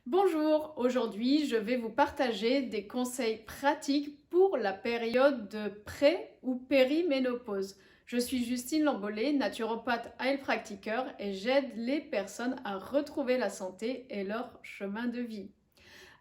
Bonjour, aujourd'hui je vais vous partager des conseils pratiques pour la période de pré- ou périménopause. Je suis Justine Lambollet, naturopathe heilpraktiker et j'aide les personnes à retrouver la santé et leur chemin de vie.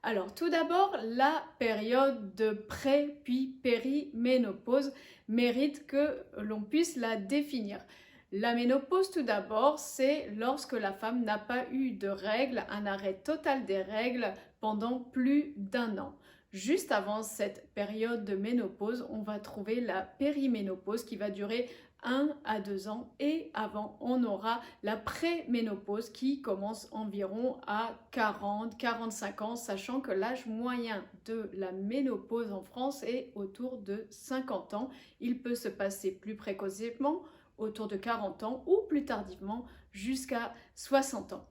Alors tout d'abord, la période de pré puis périménopause mérite que l'on puisse la définir. La ménopause tout d'abord, c'est lorsque la femme n'a pas eu de règles, un arrêt total des règles pendant plus d'un an. Juste avant cette période de ménopause, on va trouver la périménopause qui va durer 1 à 2 ans et avant on aura la préménopause qui commence environ à 40-45 ans, sachant que l'âge moyen de la ménopause en France est autour de 50 ans. Il peut se passer plus précocement autour de 40 ans ou plus tardivement jusqu'à 60 ans.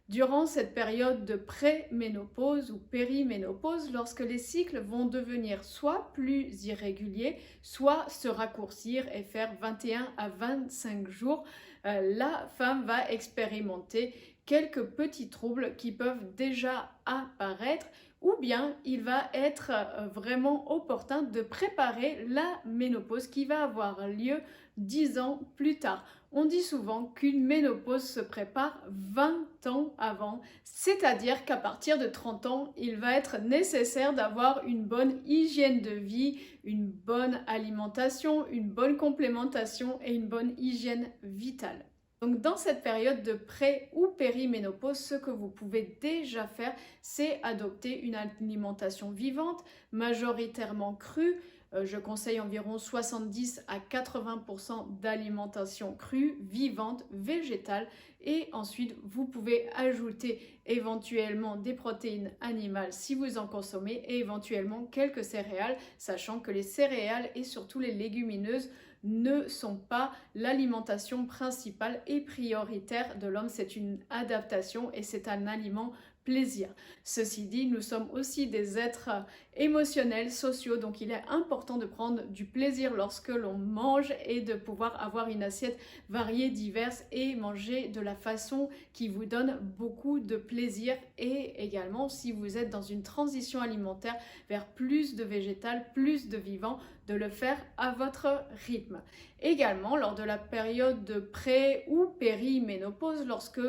Durant cette période de préménopause ou périménopause, lorsque les cycles vont devenir soit plus irréguliers, soit se raccourcir et faire 21 à 25 jours, la femme va expérimenter quelques petits troubles qui peuvent déjà apparaître ou bien il va être vraiment opportun de préparer la ménopause qui va avoir lieu 10 ans plus tard. On dit souvent qu'une ménopause se prépare 20 ans avant, c'est-à-dire qu'à partir de 30 ans, il va être nécessaire d'avoir une bonne hygiène de vie, une bonne alimentation, une bonne complémentation et une bonne hygiène vitale. Donc dans cette période de pré- ou périménopause, ce que vous pouvez déjà faire, c'est adopter une alimentation vivante, majoritairement crue. Je conseille environ 70 à 80% d'alimentation crue, vivante, végétale. Et ensuite, vous pouvez ajouter éventuellement des protéines animales si vous en consommez et éventuellement quelques céréales, sachant que les céréales et surtout les légumineuses ne sont pas l'alimentation principale et prioritaire de l'homme. C'est une adaptation et c'est un aliment plaisir. Ceci dit, nous sommes aussi des êtres émotionnels, sociaux, donc il est important de prendre du plaisir lorsque l'on mange et de pouvoir avoir une assiette variée, diverse et manger de la façon qui vous donne beaucoup de plaisir. Et également, si vous êtes dans une transition alimentaire vers plus de végétal, plus de vivant, de le faire à votre rythme. Également, lors de la période de pré- ou périménopause, lorsque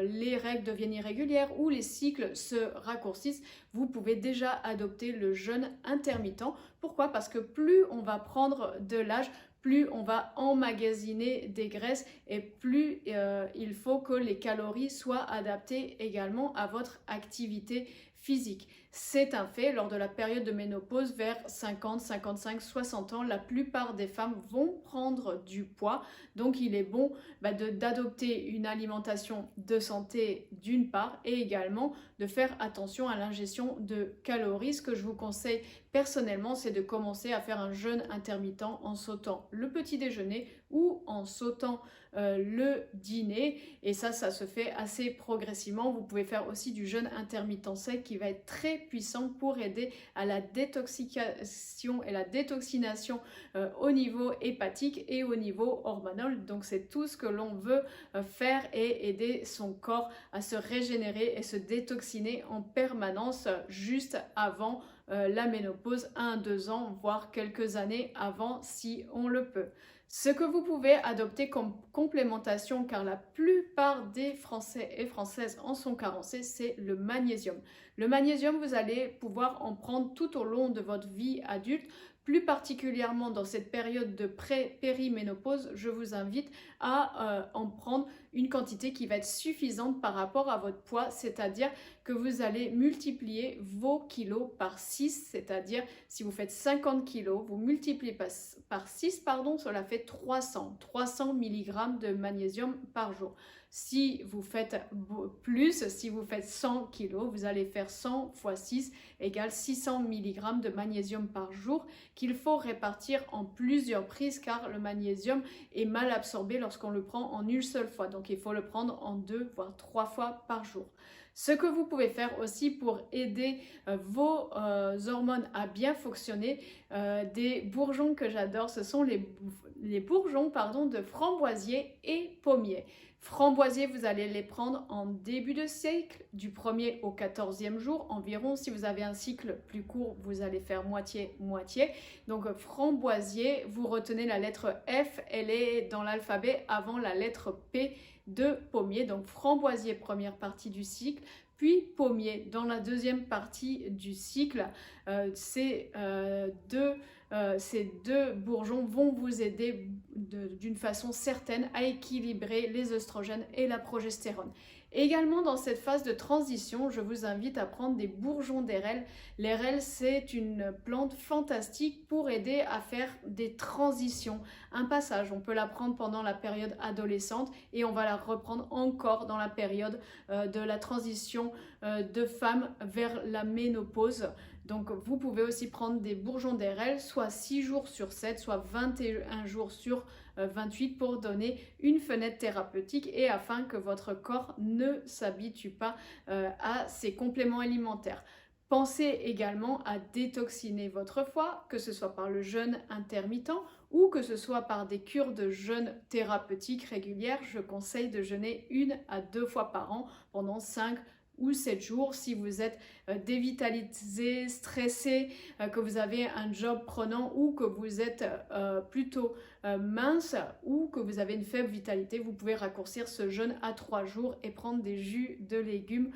les règles deviennent irrégulières ou les cycles se raccourcissent, vous pouvez déjà adopter le jeûne intermittent. Pourquoi? Parce que plus on va prendre de l'âge, plus on va emmagasiner des graisses et plus il faut que les calories soient adaptées également à votre activité physique. C'est un fait, lors de la période de ménopause vers 50, 55, 60 ans, la plupart des femmes vont prendre du poids. Donc il est bon d'adopter une alimentation de santé d'une part et également de faire attention à l'ingestion de calories. Ce que je vous conseille personnellement, c'est de commencer à faire un jeûne intermittent en sautant le petit déjeuner ou en sautant le dîner. Et ça se fait assez progressivement. Vous pouvez faire aussi du jeûne intermittent sec qui va être très puissant pour aider à la détoxication et la détoxination au niveau hépatique et au niveau hormonal. Donc c'est tout ce que l'on veut faire et aider son corps à se régénérer et se détoxiner en permanence juste avant la ménopause, 1 à 2 ans, voire quelques années avant si on le peut. Ce que vous pouvez adopter comme complémentation, car la plupart des Français et Françaises en sont carencés, c'est le magnésium. Le magnésium, vous allez pouvoir en prendre tout au long de votre vie adulte. Plus particulièrement dans cette période de pré-périménopause, je vous invite à en prendre une quantité qui va être suffisante par rapport à votre poids, c'est-à-dire que vous allez multiplier vos kilos par 6, c'est-à-dire si vous faites 50 kilos, vous multipliez par 6, cela fait 300 mg de magnésium par jour. Si vous faites plus, si vous faites 100 kilos, vous allez faire 100 fois 6 égale 600 mg de magnésium par jour qu'il faut répartir en plusieurs prises car le magnésium est mal absorbé lorsqu'on le prend en une seule fois. Donc il faut le prendre en 2 voire 3 fois par jour. Ce que vous pouvez faire aussi pour aider vos hormones à bien fonctionner, des bourgeons que j'adore, ce sont les bourgeons de framboisier et pommier. Framboisier, vous allez les prendre en début de cycle, du 1er au 14e jour environ. Si vous avez un cycle plus court, vous allez faire moitié-moitié. Donc framboisier, vous retenez la lettre F, elle est dans l'alphabet avant la lettre P de pommier. Donc framboisier, première partie du cycle, puis pommier dans la deuxième partie du cycle. Ces deux bourgeons vont vous aider d'une façon certaine à équilibrer les œstrogènes et la progestérone. Également dans cette phase de transition, je vous invite à prendre des bourgeons d'érel. L'érel, c'est une plante fantastique pour aider à faire des transitions, un passage. On peut la prendre pendant la période adolescente et on va la reprendre encore dans la période de la transition de femme vers la ménopause. Donc vous pouvez aussi prendre des bourgeons d'érel, soit 6 jours sur 7, soit 21 jours sur 28 pour donner une fenêtre thérapeutique et afin que votre corps ne s'habitue pas à ces compléments alimentaires. Pensez également à détoxiner votre foie, que ce soit par le jeûne intermittent ou que ce soit par des cures de jeûne thérapeutiques régulières. Je conseille de jeûner 1 à 2 fois par an pendant 5 ou 7 jours. Si vous êtes dévitalisé, stressé, que vous avez un job prenant ou que vous êtes plutôt mince ou que vous avez une faible vitalité, vous pouvez raccourcir ce jeûne à 3 jours et prendre des jus de légumes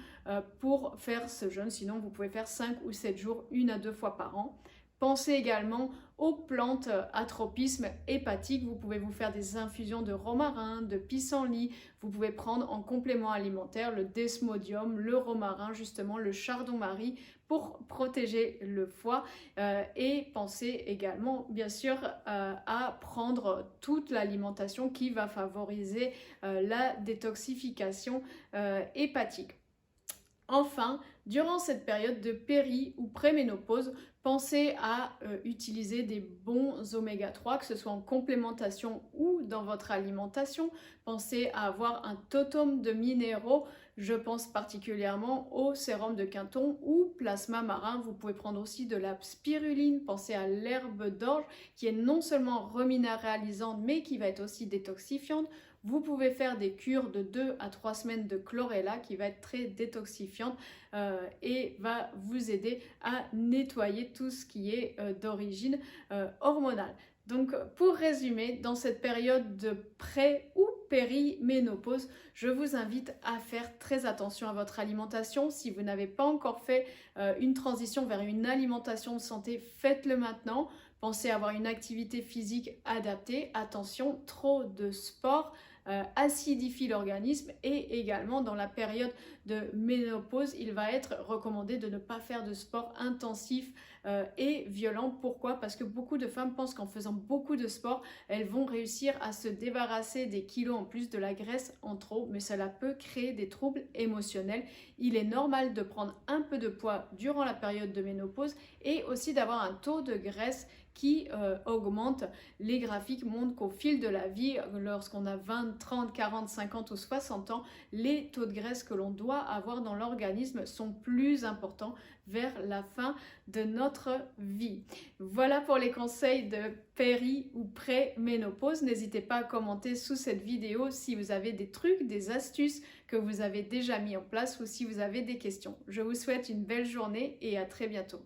pour faire ce jeûne. Sinon, vous pouvez faire 5 ou 7 jours, 1 à 2 fois par an. Pensez également aux plantes à tropisme hépatique. Vous pouvez vous faire des infusions de romarin, de pissenlit. Vous pouvez prendre en complément alimentaire le desmodium, le romarin, justement le chardon-marie pour protéger le foie. Et pensez également, bien sûr, à prendre toute l'alimentation qui va favoriser la détoxification hépatique. Enfin, durant cette période de péri ou préménopause, pensez à utiliser des bons oméga 3, que ce soit en complémentation ou dans votre alimentation. Pensez à avoir un totum de minéraux. Je pense particulièrement au sérum de Quinton ou plasma marin. Vous pouvez prendre aussi de la spiruline. Pensez à l'herbe d'orge qui est non seulement reminéralisante mais qui va être aussi détoxifiante. Vous pouvez faire des cures de 2 à 3 semaines de chlorella qui va être très détoxifiante et va vous aider à nettoyer tout ce qui est d'origine hormonale. Donc pour résumer, dans cette période de pré ou périménopause, je vous invite à faire très attention à votre alimentation. Si vous n'avez pas encore fait une transition vers une alimentation de santé, faites-le maintenant. Pensez à avoir une activité physique adaptée. Attention, trop de sport acidifie l'organisme et également dans la période de ménopause, il va être recommandé de ne pas faire de sport intensif et violent. Pourquoi? Parce que beaucoup de femmes pensent qu'en faisant beaucoup de sport, elles vont réussir à se débarrasser des kilos en plus, de la graisse en trop, mais cela peut créer des troubles émotionnels. Il est normal de prendre un peu de poids durant la période de ménopause et aussi d'avoir un taux de graisse qui augmente. Les graphiques montrent qu'au fil de la vie, lorsqu'on a 20, 30, 40, 50 ou 60 ans, les taux de graisse que l'on doit avoir dans l'organisme sont plus importants vers la fin de notre vie. Voilà pour les conseils de péri ou pré-ménopause. N'hésitez pas à commenter sous cette vidéo si vous avez des trucs, des astuces que vous avez déjà mis en place ou si vous avez des questions. Je vous souhaite une belle journée et à très bientôt.